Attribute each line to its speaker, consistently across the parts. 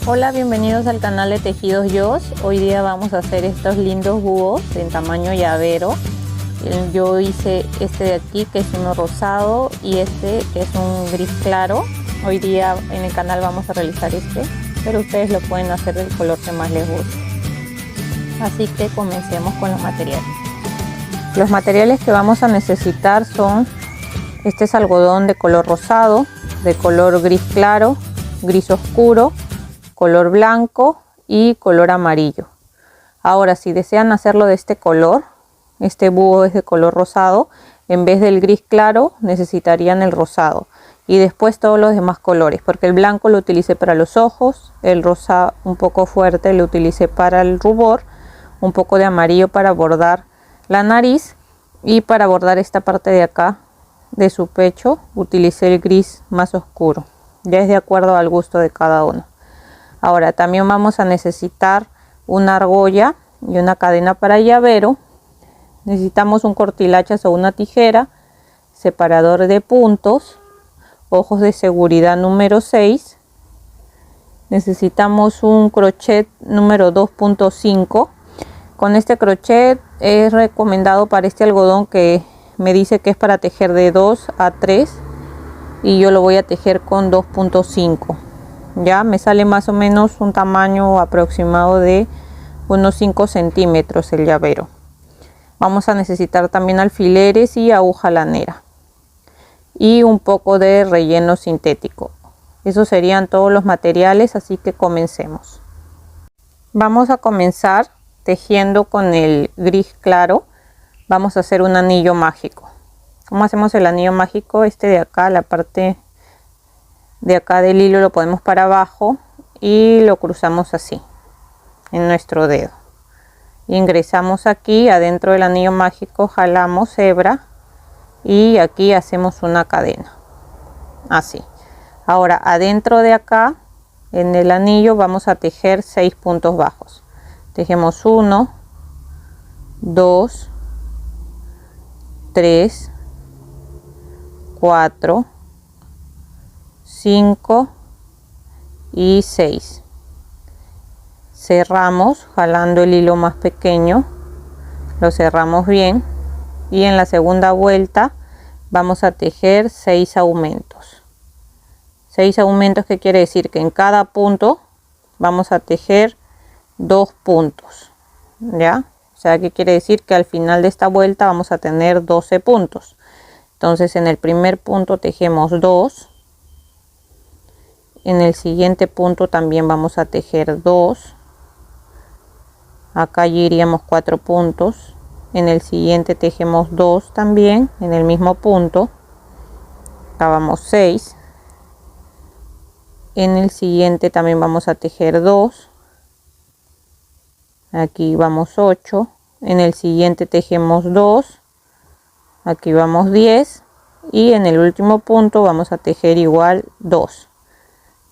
Speaker 1: Hola, bienvenidos al canal de Tejidos Yoss. Hoy día vamos a hacer estos lindos búhos en tamaño llavero. Yo hice este de aquí, que es uno rosado, y este que es un gris claro. Hoy día en el canal vamos a realizar este, pero ustedes lo pueden hacer del color que más les guste. Así que comencemos con los materiales. Los materiales que vamos a necesitar son: este es algodón de color rosado, de color gris claro, gris oscuro, color blanco y color amarillo. Ahora, si desean hacerlo de este color, este búho es de color rosado, en vez del gris claro necesitarían el rosado y después todos los demás colores, porque el blanco lo utilicé para los ojos, el rosa un poco fuerte lo utilicé para el rubor, un poco de amarillo para bordar la nariz, y para bordar esta parte de acá de su pecho utilicé el gris más oscuro. Ya es de acuerdo al gusto de cada uno. Ahora también vamos a necesitar una argolla y una cadena para llavero. Necesitamos un cortilachas o una tijera, separador de puntos, ojos de seguridad número 6. Necesitamos un crochet número 2.5. Con este crochet es recomendado para este algodón, que me dice que es para tejer de 2 a 3 y yo lo voy a tejer con 2.5. ya me sale más o menos un tamaño aproximado de unos 5 centímetros el llavero. Vamos a necesitar también alfileres y aguja lanera y un poco de relleno sintético. Esos serían todos los materiales, así que comencemos. Vamos a comenzar tejiendo con el gris claro. Vamos a hacer un anillo mágico. ¿Cómo hacemos el anillo mágico? Este de acá, la parte de acá del hilo, lo ponemos para abajo y lo cruzamos así en nuestro dedo. Ingresamos aquí adentro del anillo mágico, jalamos hebra y aquí hacemos una cadena así. Ahora adentro de acá en el anillo vamos a tejer 6 puntos bajos. Tejemos 1, 2, 3, 4, 5 y 6. Cerramos jalando el hilo más pequeño, lo cerramos bien, y en la segunda vuelta vamos a tejer 6 aumentos. 6 aumentos, que quiere decir que en cada punto vamos a tejer 2 puntos, ya, o sea que quiere decir que al final de esta vuelta vamos a tener 12 puntos. Entonces en el primer punto tejemos 2, en el siguiente punto también vamos a tejer 2, acá ya iríamos 4 puntos, en el siguiente tejemos 2 también en el mismo punto, acá vamos 6, en el siguiente también vamos a tejer 2, aquí vamos 8, en el siguiente tejemos 2, aquí vamos 10 y en el último punto vamos a tejer igual 2.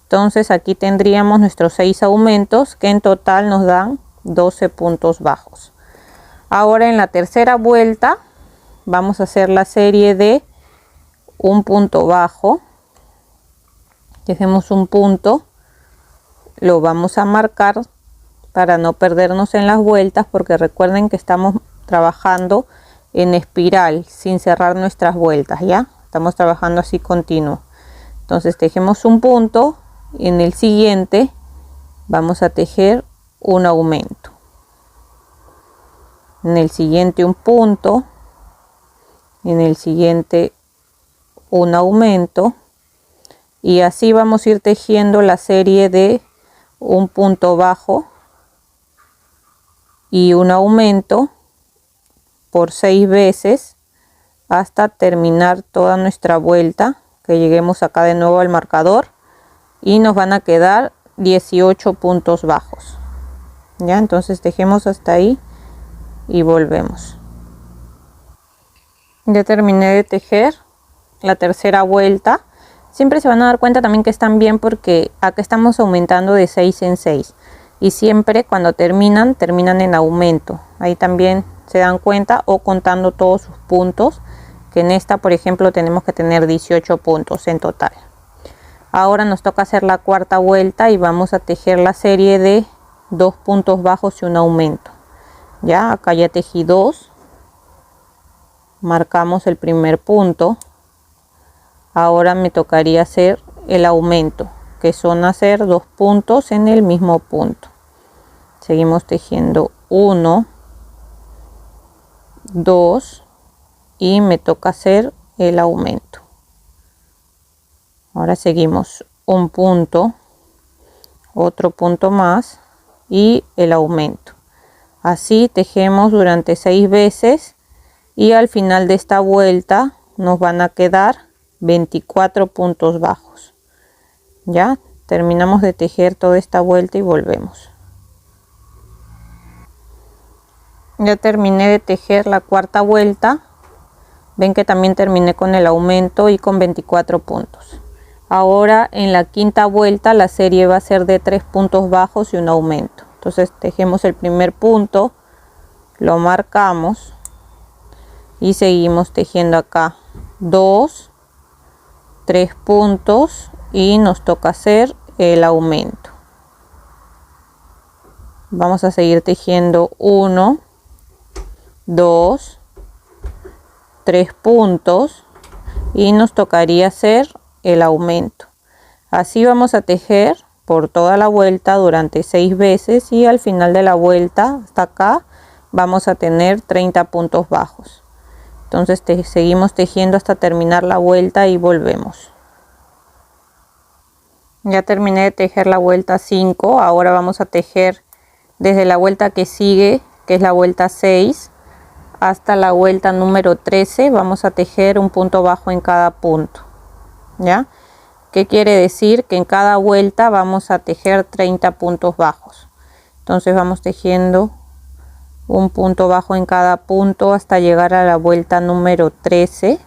Speaker 1: Entonces aquí tendríamos nuestros 6 aumentos, que en total nos dan 12 puntos bajos. Ahora en la tercera vuelta vamos a hacer la serie de un punto bajo. Tejemos un punto, lo vamos a marcar para no perdernos en las vueltas, porque recuerden que estamos trabajando en espiral sin cerrar nuestras vueltas, ya estamos trabajando así continuo. Entonces tejemos un punto, en el siguiente vamos a tejer un aumento, en el siguiente un punto, en el siguiente un aumento, y así vamos a ir tejiendo la serie de un punto bajo y un aumento por 6 veces hasta terminar toda nuestra vuelta, que lleguemos acá de nuevo al marcador y nos van a quedar 18 puntos bajos. Ya, entonces tejemos hasta ahí y volvemos. Ya terminé de tejer la tercera vuelta. Siempre se van a dar cuenta también que están bien, porque acá estamos aumentando de 6 en 6 y siempre cuando terminan en aumento. Ahí también se dan cuenta, o contando todos sus puntos, que en esta por ejemplo tenemos que tener 18 puntos en total. Ahora nos toca hacer la cuarta vuelta y vamos a tejer la serie de 2 puntos bajos y un aumento. Ya acá ya tejí 2, marcamos el primer punto. Ahora me tocaría hacer el aumento, que son hacer 2 puntos en el mismo punto. Seguimos tejiendo 1, 2 y me toca hacer el aumento. Ahora seguimos un punto, otro punto más y el aumento. Así tejemos durante 6 veces y al final de esta vuelta nos van a quedar 24 puntos bajos. Ya terminamos de tejer toda esta vuelta y volvemos. Ya terminé de tejer la cuarta vuelta. Ven que también terminé con el aumento y con 24 puntos. Ahora en la quinta vuelta la serie va a ser de 3 puntos bajos y un aumento. Entonces tejemos el primer punto, lo marcamos y seguimos tejiendo acá 2, 3 puntos y nos toca hacer el aumento. Vamos a seguir tejiendo 1, 2, 3 puntos y nos tocaría hacer el aumento. Así vamos a tejer por toda la vuelta durante 6 veces y al final de la vuelta hasta acá vamos a tener 30 puntos bajos. Entonces seguimos tejiendo hasta terminar la vuelta y volvemos. Ya terminé de tejer la vuelta 5. Ahora vamos a tejer desde la vuelta que sigue, que es la vuelta 6, hasta la vuelta número 13. Vamos a tejer un punto bajo en cada punto. ¿Ya? ¿Qué quiere decir? Que en cada vuelta vamos a tejer 30 puntos bajos. Entonces vamos tejiendo un punto bajo en cada punto hasta llegar a la vuelta número 13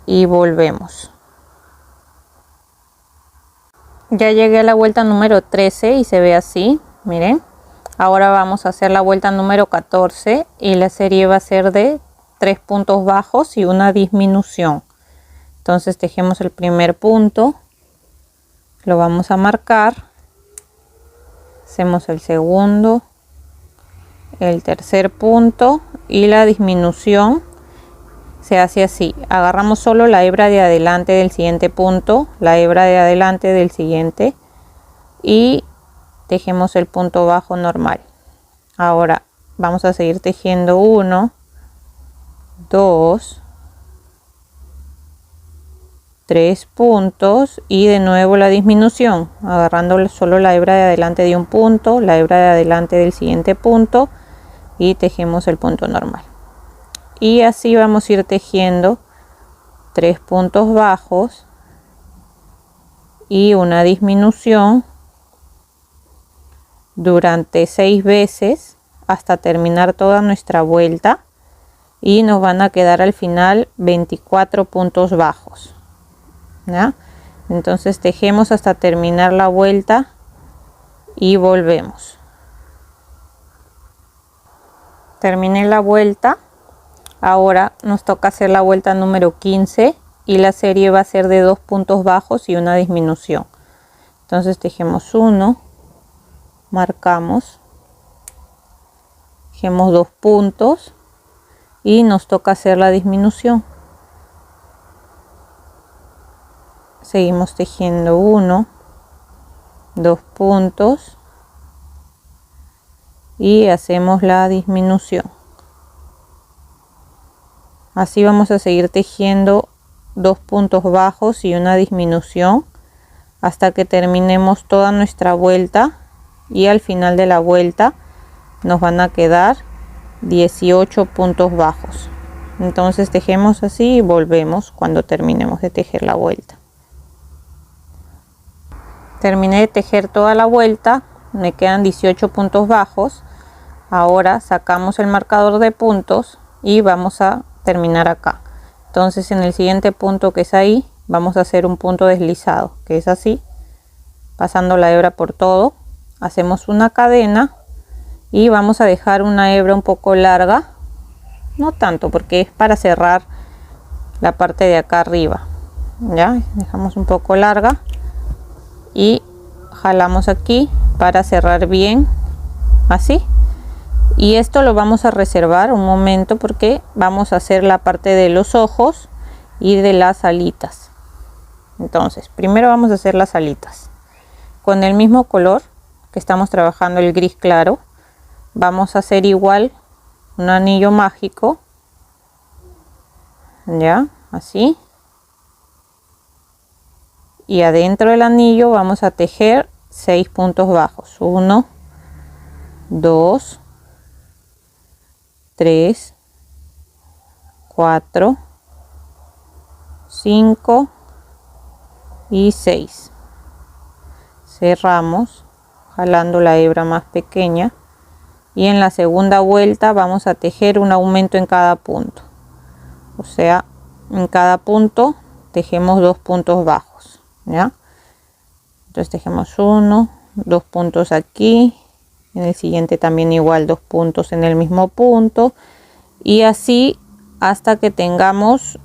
Speaker 1: y volvemos. Ya llegué a la vuelta número 13 y se ve así, miren. Ahora vamos a hacer la vuelta número 14 y la serie va a ser de 3 puntos bajos y una disminución. Entonces tejemos el primer punto, lo vamos a marcar, hacemos el segundo, el tercer punto y la disminución se hace así. Agarramos solo la hebra de adelante del siguiente punto, la hebra de adelante del siguiente y tejemos el punto bajo normal. Ahora vamos a seguir tejiendo 1, 2, 3 puntos y de nuevo la disminución, agarrando solo la hebra de adelante de un punto, la hebra de adelante del siguiente punto y tejemos el punto normal. Y así vamos a ir tejiendo 3 puntos bajos y una disminución durante 6 veces hasta terminar toda nuestra vuelta y nos van a quedar al final 24 puntos bajos. ¿Ya? Entonces tejemos hasta terminar la vuelta y volvemos. Terminé la vuelta. Ahora nos toca hacer la vuelta número 15 y la serie va a ser de 2 puntos bajos y una disminución. Entonces tejemos 1, marcamos, tejemos 2 puntos y nos toca hacer la disminución. Seguimos tejiendo 1, 2 puntos y hacemos la disminución. Así vamos a seguir tejiendo 2 puntos bajos y una disminución hasta que terminemos toda nuestra vuelta y al final de la vuelta nos van a quedar 18 puntos bajos. Entonces tejemos así y volvemos cuando terminemos de tejer la vuelta. Terminé de tejer toda la vuelta, me quedan 18 puntos bajos. Ahora sacamos el marcador de puntos y vamos a terminar acá. Entonces en el siguiente punto, que es ahí, vamos a hacer un punto deslizado, que es así, pasando la hebra por todo. Hacemos una cadena y vamos a dejar una hebra un poco larga, no tanto porque es para cerrar la parte de acá arriba. Ya dejamos un poco larga y jalamos aquí para cerrar bien, así. Y esto lo vamos a reservar un momento porque vamos a hacer la parte de los ojos y de las alitas. Entonces primero vamos a hacer las alitas con el mismo color que estamos trabajando, el gris claro. Vamos a hacer igual un anillo mágico, ya, así, y adentro del anillo vamos a tejer 6 puntos bajos. 1, 2, 3, 4, 5 y 6. Cerramos jalando la hebra más pequeña y en la segunda vuelta vamos a tejer un aumento en cada punto, o sea, en cada punto tejemos 2 puntos bajos, ¿ya? Entonces tejemos 1, 2 puntos aquí, en el siguiente también igual 2 puntos en el mismo punto, y así hasta que tengamos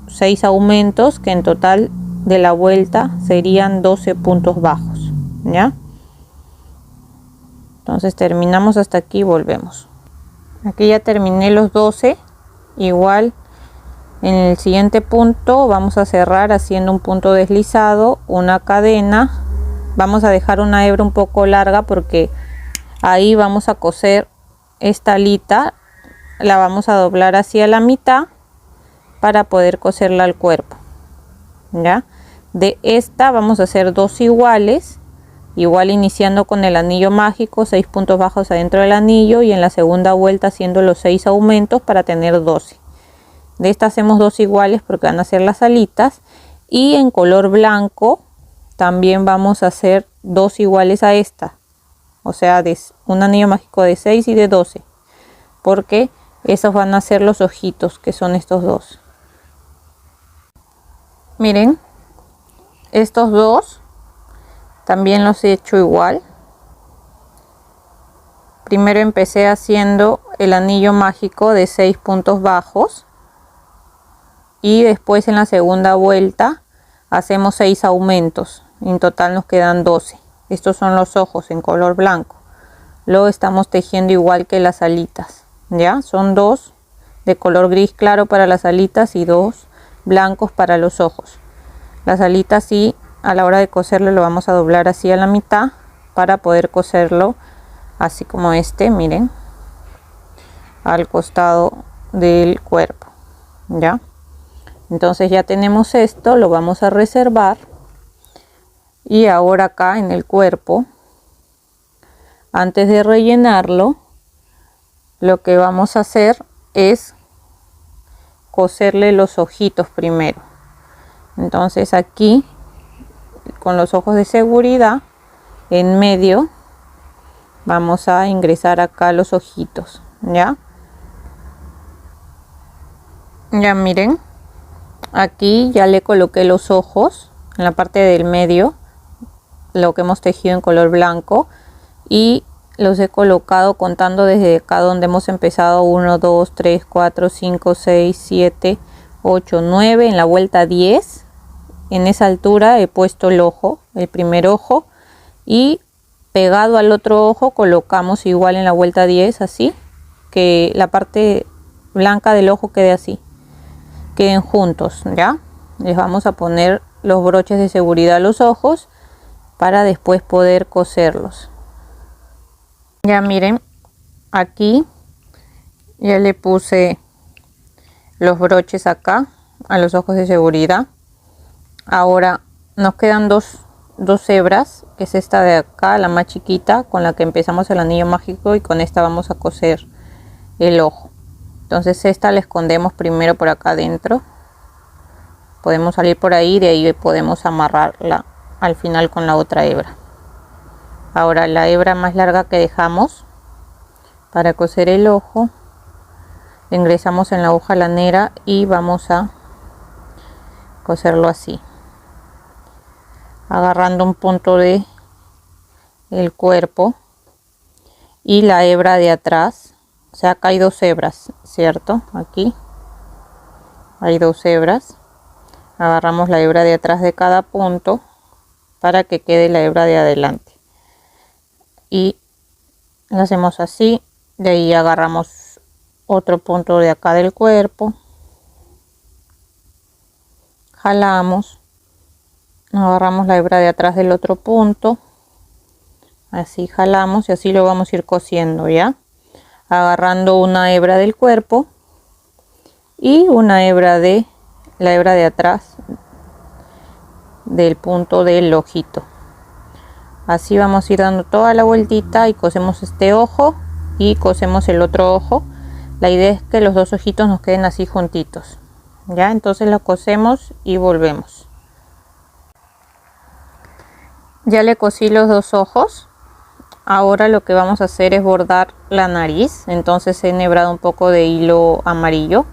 Speaker 1: 6 aumentos, que en total de la vuelta serían 12 puntos bajos, ¿ya? Entonces terminamos hasta aquí y volvemos. Aquí ya terminé los 12. Igual en el siguiente punto vamos a cerrar haciendo un punto deslizado, una cadena. Vamos a dejar una hebra un poco larga porque ahí vamos a coser esta alita, la vamos a doblar hacia la mitad para poder coserla al cuerpo, ¿ya? De esta vamos a hacer 2 iguales, igual iniciando con el anillo mágico, 6 puntos bajos adentro del anillo, y en la segunda vuelta haciendo los 6 aumentos para tener 12. De esta hacemos 2 iguales porque van a ser las alitas, y en color blanco también vamos a hacer 2 iguales a esta, o sea, de un anillo mágico de 6 y de 12, porque esos van a ser los ojitos, que son estos 2. Miren, estos 2 también los he hecho igual. Primero empecé haciendo el anillo mágico de 6 puntos bajos y después en la segunda vuelta hacemos 6 aumentos. En total nos quedan 12. Estos son los ojos en color blanco. Luego estamos tejiendo igual que las alitas, ya son 2 de color gris claro para las alitas y 2 blancos para los ojos. Las alitas sí, a la hora de coserlo lo vamos a doblar así a la mitad para poder coserlo así como este, miren, al costado del cuerpo, ya. Entonces ya tenemos esto, lo vamos a reservar. Y ahora acá en el cuerpo, antes de rellenarlo, lo que vamos a hacer es coserle los ojitos primero. Entonces aquí con los ojos de seguridad en medio vamos a ingresar acá los ojitos, ya miren, aquí ya le coloqué los ojos en la parte del medio, lo que hemos tejido en color blanco, y los he colocado contando desde acá donde hemos empezado: 1, 2, 3, 4, 5, 6, 7, 8, 9, en la vuelta 10. En esa altura he puesto el ojo, el primer ojo, y pegado al otro ojo colocamos igual en la vuelta 10, así que la parte blanca del ojo quede así, queden juntos. Ya les vamos a poner los broches de seguridad a los ojos para después poder coserlos. Ya miren, aquí ya le puse los broches acá a los ojos de seguridad. Ahora nos quedan dos hebras, que es esta de acá, la más chiquita, con la que empezamos el anillo mágico, y con esta vamos a coser el ojo. Entonces esta la escondemos primero por acá adentro, podemos salir por ahí, de ahí podemos amarrarla al final con la otra hebra. Ahora la hebra más larga que dejamos para coser el ojo, la ingresamos en la hoja lanera y vamos a coserlo así, agarrando un punto de el cuerpo y la hebra de atrás. O sea, acá hay 2 hebras, ¿cierto? Aquí hay 2 hebras. Agarramos la hebra de atrás de cada punto para que quede la hebra de adelante. Y lo hacemos así. De ahí agarramos otro punto de acá del cuerpo, jalamos, agarramos la hebra de atrás del otro punto, así jalamos y así lo vamos a ir cosiendo, ya agarrando una hebra del cuerpo y una hebra de la hebra de atrás del punto del ojito. Así vamos a ir dando toda la vueltita y cosemos este ojo y cosemos el otro ojo. La idea es que los dos ojitos nos queden así juntitos, ya. Entonces lo cosemos y volvemos. Ya le cosí los dos ojos. Ahora lo que vamos a hacer es bordar la nariz. Entonces he enhebrado un poco de hilo amarillo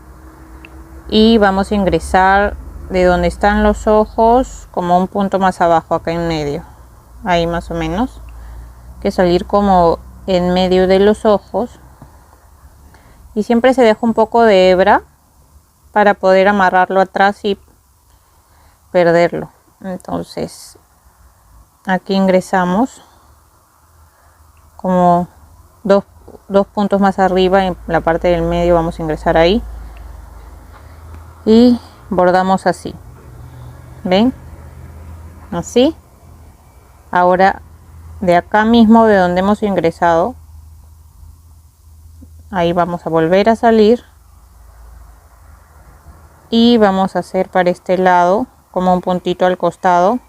Speaker 1: y vamos a ingresar de donde están los ojos como un punto más abajo, acá en medio, ahí más o menos, que salir como en medio de los ojos, y siempre se deja un poco de hebra para poder amarrarlo atrás y perderlo. Entonces aquí ingresamos como dos puntos más arriba, en la parte del medio vamos a ingresar ahí y bordamos así, ven, así. Ahora de acá mismo de donde hemos ingresado, ahí vamos a volver a salir y vamos a hacer para este lado como un puntito al costado,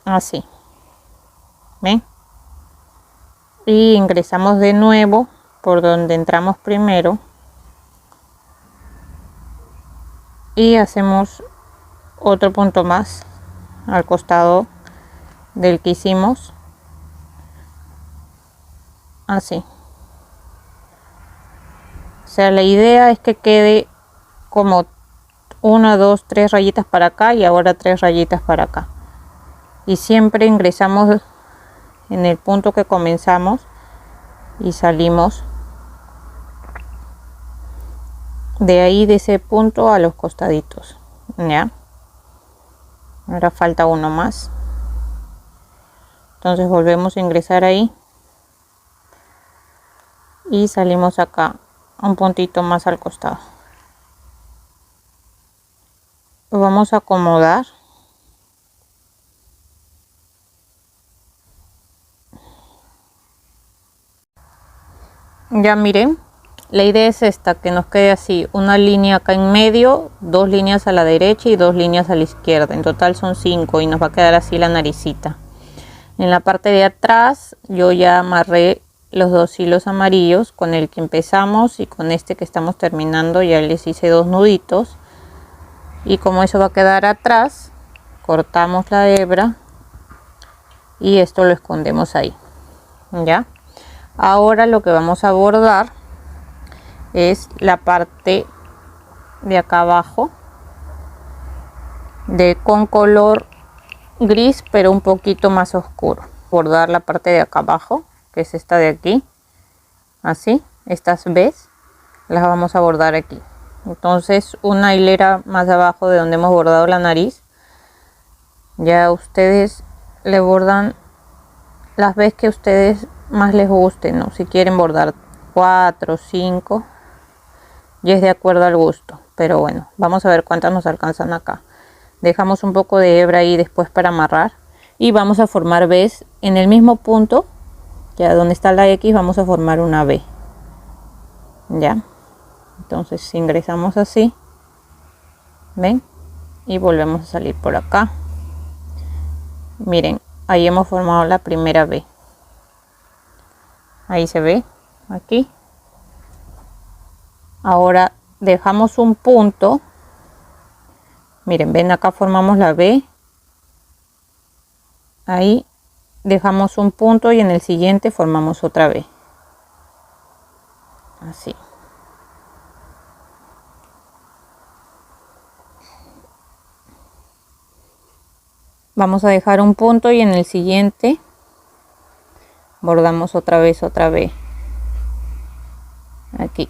Speaker 1: así, ven, y ingresamos de nuevo por donde entramos primero y hacemos otro punto más al costado del que hicimos, así. O sea, la idea es que quede como 1, 2, 3 rayitas para acá y ahora 3 rayitas para acá, y siempre ingresamos en el punto que comenzamos y salimos de ahí, de ese punto a los costaditos, ya. Ahora falta uno más, entonces volvemos a ingresar ahí y salimos acá un puntito más al costado. Lo vamos a acomodar ya. Miren, la idea es esta, que nos quede así, una línea acá en medio, 2 líneas a la derecha y 2 líneas a la izquierda, en total son 5, y nos va a quedar así la naricita. En la parte de atrás yo ya amarré los 2 hilos amarillos con el que empezamos y con este que estamos terminando, ya les hice 2 nuditos, y como eso va a quedar atrás, cortamos la hebra y esto lo escondemos ahí, ya. Ahora lo que vamos a bordar es la parte de acá abajo con color gris pero un poquito más oscuro. Bordar la parte de acá abajo, que es esta de aquí, así. Estas B's las vamos a bordar aquí. Entonces una hilera más abajo de donde hemos bordado la nariz, ya ustedes le bordan las B's que ustedes más les gusten, ¿no? Si quieren bordar 4 o 5, y es de acuerdo al gusto, pero bueno, vamos a ver cuántas nos alcanzan acá. Dejamos un poco de hebra ahí después para amarrar y vamos a formar B's en el mismo punto, ya donde está la X vamos a formar una B, ya. Entonces ingresamos así, ven, y volvemos a salir por acá. Miren, ahí hemos formado la primera B, ahí se ve aquí. Ahora dejamos un punto, miren, ven, acá formamos la B, ahí dejamos un punto y en el siguiente formamos otra B, así. Vamos a dejar un punto y en el siguiente bordamos otra vez otra B. Aquí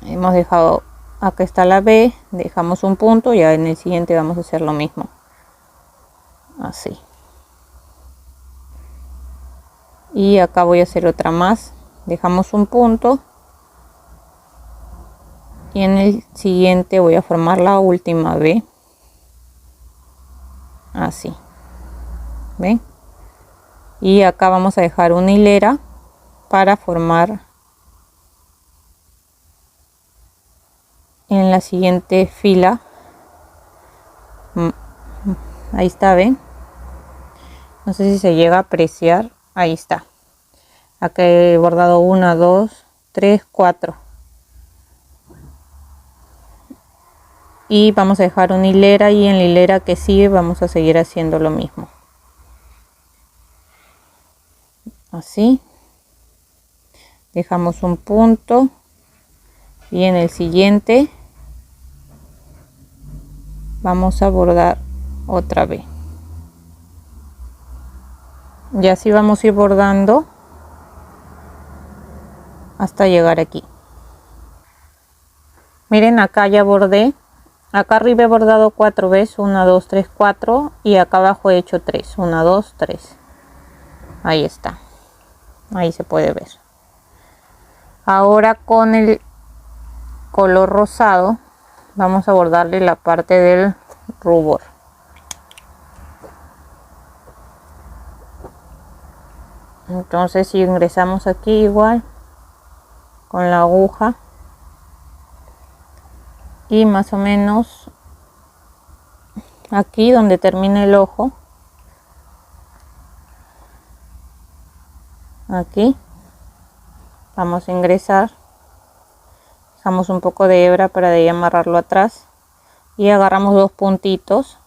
Speaker 1: hemos dejado, acá está la B, dejamos un punto, ya en el siguiente vamos a hacer lo mismo. así. Y acá voy a hacer otra más, dejamos un punto y en el siguiente voy a formar la última V, así, ven, y acá vamos a dejar una hilera para formar en la siguiente fila. Ahí está, ven, no sé si se llega a apreciar, ahí está. Acá he bordado 1, 2, 3, 4 y vamos a dejar una hilera, y en la hilera que sigue vamos a seguir haciendo lo mismo, así. Dejamos un punto y en el siguiente vamos a bordar otra vez, y así vamos a ir bordando hasta llegar aquí. Miren, acá ya bordé, acá arriba he bordado 4 veces, 1, 2, 3, 4, y acá abajo he hecho 3, 1, 2, 3. Ahí está, ahí se puede ver. Ahora con el color rosado vamos a bordarle la parte del rubor. Entonces si ingresamos aquí igual con la aguja y más o menos aquí donde termina el ojo, aquí vamos a ingresar, dejamos un poco de hebra para de ahí amarrarlo atrás y agarramos 2 puntitos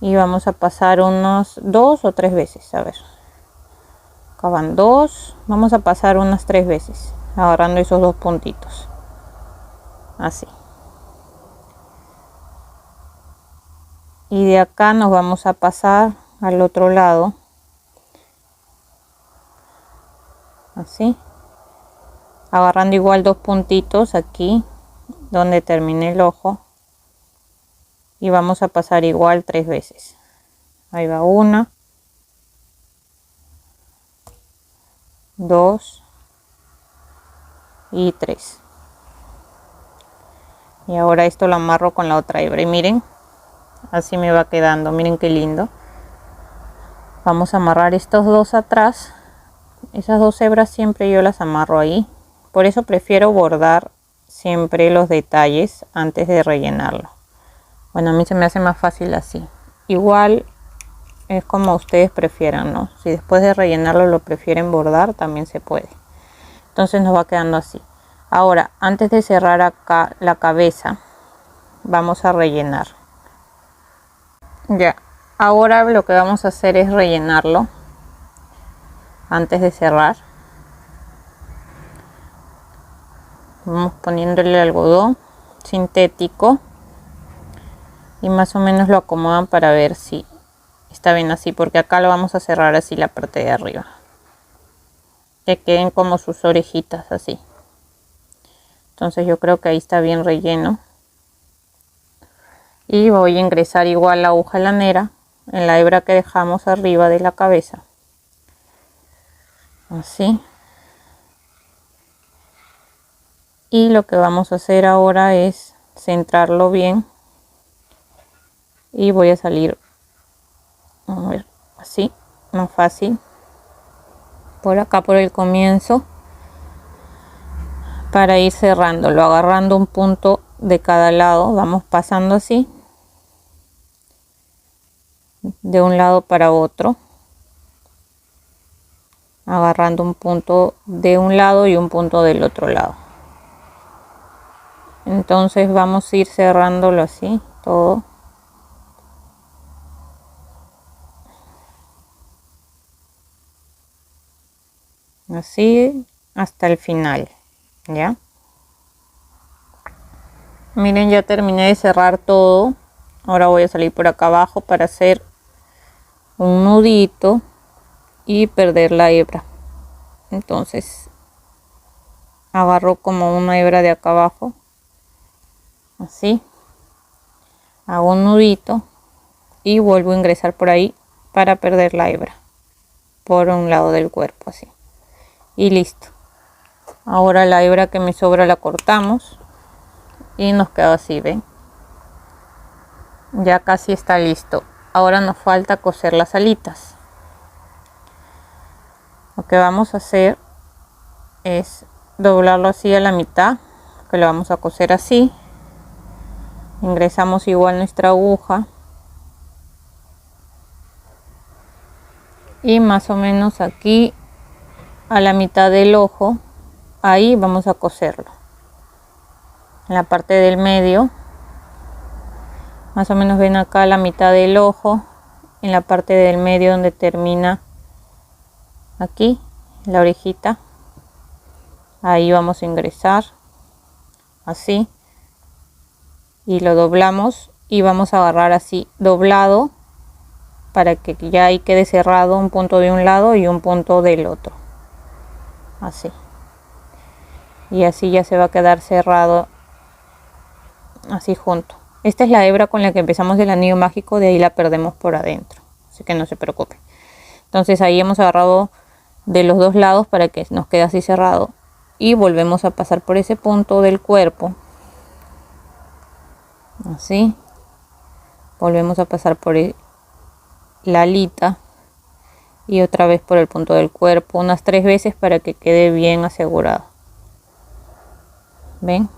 Speaker 1: y vamos a pasar unos 2 o 3 veces, a ver, acá van 2, vamos a pasar unas 3 veces agarrando esos 2 puntitos, así. Y de acá nos vamos a pasar al otro lado, así, agarrando igual 2 puntitos aquí donde termine el ojo y vamos a pasar igual 3 veces. Ahí va 1, 2 y 3. Y ahora esto lo amarro con la otra hebra y miren, así me va quedando, miren qué lindo. Vamos a amarrar estos dos atrás, esas 2 hebras siempre yo las amarro ahí, por eso prefiero bordar siempre los detalles antes de rellenarlo. Bueno, a mí se me hace más fácil así, igual es como ustedes prefieran, ¿no? Si después de rellenarlo lo prefieren bordar, también se puede. Entonces nos va quedando así. Ahora, antes de cerrar acá la cabeza, vamos a rellenar. Ya, ahora lo que vamos a hacer es rellenarlo antes de cerrar. Vamos poniéndole algodón sintético y más o menos lo acomodan para ver si está bien así, porque acá lo vamos a cerrar así la parte de arriba, que queden como sus orejitas así. Entonces yo creo que ahí está bien relleno. Y voy a ingresar igual la aguja lanera en la hebra que dejamos arriba de la cabeza, así. Y lo que vamos a hacer ahora es centrarlo bien y voy a salir, a ver, así, más fácil, por acá por el comienzo, para ir cerrándolo, agarrando un punto de cada lado. Vamos pasando así de un lado para otro, agarrando un punto de un lado y un punto del otro lado. Entonces vamos a ir cerrándolo así todo, así hasta el final. Ya, miren, ya terminé de cerrar todo. Ahora voy a salir por acá abajo para hacer un nudito y perder la hebra. Entonces agarro como una hebra de acá abajo, así, hago un nudito y vuelvo a ingresar por ahí para perder la hebra por un lado del cuerpo, así, y listo. Ahora la hebra que me sobra la cortamos y nos queda así, ven, ya casi está listo. Ahora nos falta coser las alitas. Lo que vamos a hacer es doblarlo así a la mitad, que lo vamos a coser así. Ingresamos igual nuestra aguja y más o menos aquí a la mitad del ojo, ahí vamos a coserlo, en la parte del medio, más o menos ven acá a la mitad del ojo, en la parte del medio donde termina aquí la orejita, ahí vamos a ingresar así y lo doblamos y vamos a agarrar así doblado para que ya ahí quede cerrado un punto de un lado y un punto del otro, así, y así ya se va a quedar cerrado así junto. Esta es la hebra con la que empezamos el anillo mágico, de ahí la perdemos por adentro, así que no se preocupen. Entonces ahí hemos agarrado de los dos lados para que nos quede así cerrado y volvemos a pasar por ese punto del cuerpo, así, volvemos a pasar por la alita y otra vez por el punto del cuerpo unas 3 veces para que quede bien asegurado. Ven,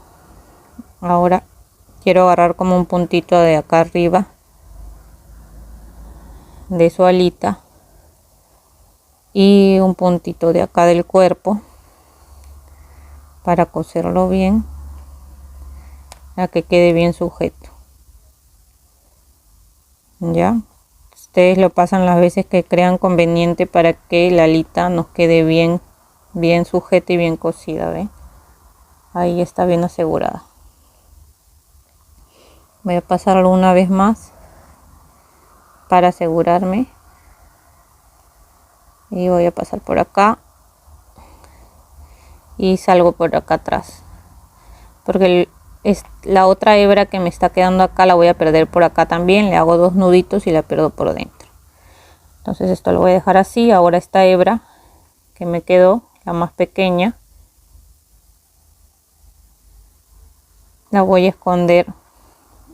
Speaker 1: ahora quiero agarrar como un puntito de acá arriba de su alita y un puntito de acá del cuerpo para coserlo bien, para que quede bien sujeto. Ya, ustedes lo pasan las veces que crean conveniente para que la alita nos quede bien sujeta y bien cosida. ¿Ven? Ahí está bien asegurada. Voy a pasarlo una vez más para asegurarme y voy a pasar por acá y salgo por acá atrás, porque la otra hebra que me está quedando acá la voy a perder por acá también. Le hago 2 nuditos y la pierdo por dentro. Entonces esto lo voy a dejar así. Ahora esta hebra que me quedó, la más pequeña, la voy a esconder,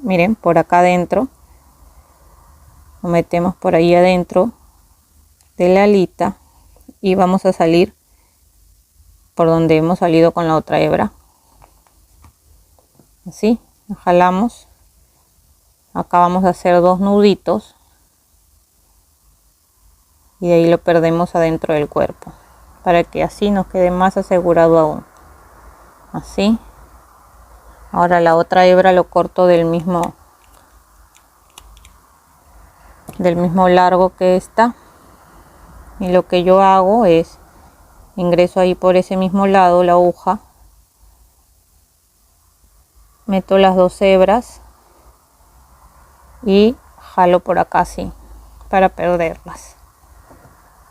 Speaker 1: miren, por acá adentro. Lo metemos por ahí adentro de la alita y vamos a salir por donde hemos salido con la otra hebra, así, jalamos. Acá vamos a hacer 2 nuditos y de ahí lo perdemos adentro del cuerpo para que así nos quede más asegurado aún, así. Ahora la otra hebra lo corto del mismo largo que esta, y lo que yo hago es ingreso ahí por ese mismo lado la aguja, meto las 2 hebras y jalo por acá así para perderlas.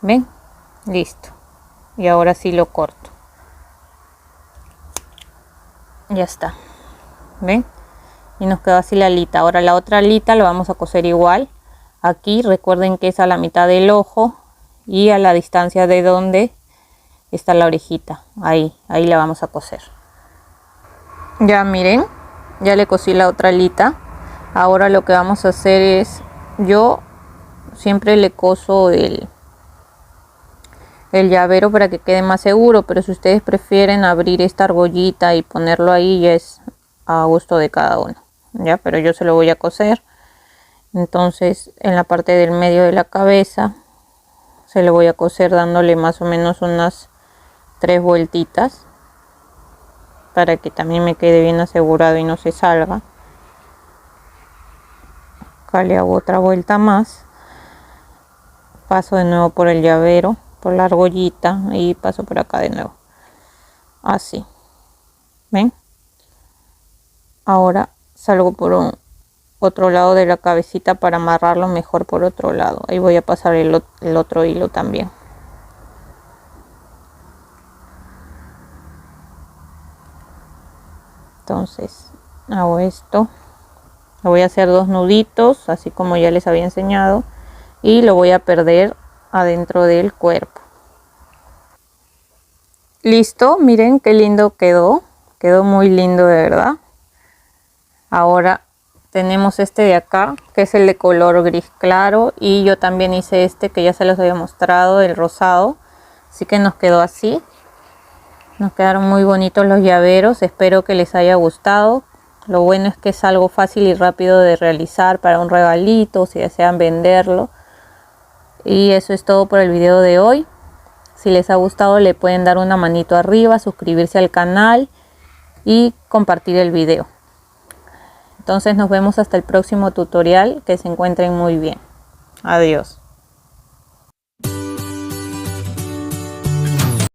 Speaker 1: Ven, listo, y ahora sí lo corto, ya está. Ven, y nos quedó así la alita. Ahora la otra alita lo vamos a coser igual. Aquí recuerden que es a la mitad del ojo y a la distancia de donde está la orejita, ahí la vamos a coser. Ya miren, ya le cosí la otra alita. Ahora lo que vamos a hacer es, yo siempre le coso el llavero para que quede más seguro, pero si ustedes prefieren abrir esta argollita y ponerlo ahí, ya es a gusto de cada uno, ya, pero yo se lo voy a coser. Entonces en la parte del medio de la cabeza se lo voy a coser dándole más o menos unas 3 vueltitas para que también me quede bien asegurado y no se salga. Acá le hago otra vuelta más, paso de nuevo por el llavero, por la argollita y paso por acá de nuevo, así. ¿Ven? Ahora salgo por otro lado de la cabecita para amarrarlo mejor por otro lado. Ahí voy a pasar el otro hilo también. Entonces hago esto Le voy a hacer 2 nuditos, así como ya les había enseñado, y lo voy a perder adentro del cuerpo. Listo, miren qué lindo quedó. Quedó muy lindo, de verdad. Ahora tenemos este de acá, que es el de color gris claro, y yo también hice este que ya se los había mostrado, el rosado. Así que nos quedó así. Nos quedaron muy bonitos los llaveros, espero que les haya gustado. Lo bueno es que es algo fácil y rápido de realizar para un regalito, si desean venderlo. Y eso es todo por el video de hoy. Si les ha gustado, le pueden dar una manito arriba, suscribirse al canal y compartir el video. Entonces nos vemos hasta el próximo tutorial. Que se encuentren muy bien. Adiós.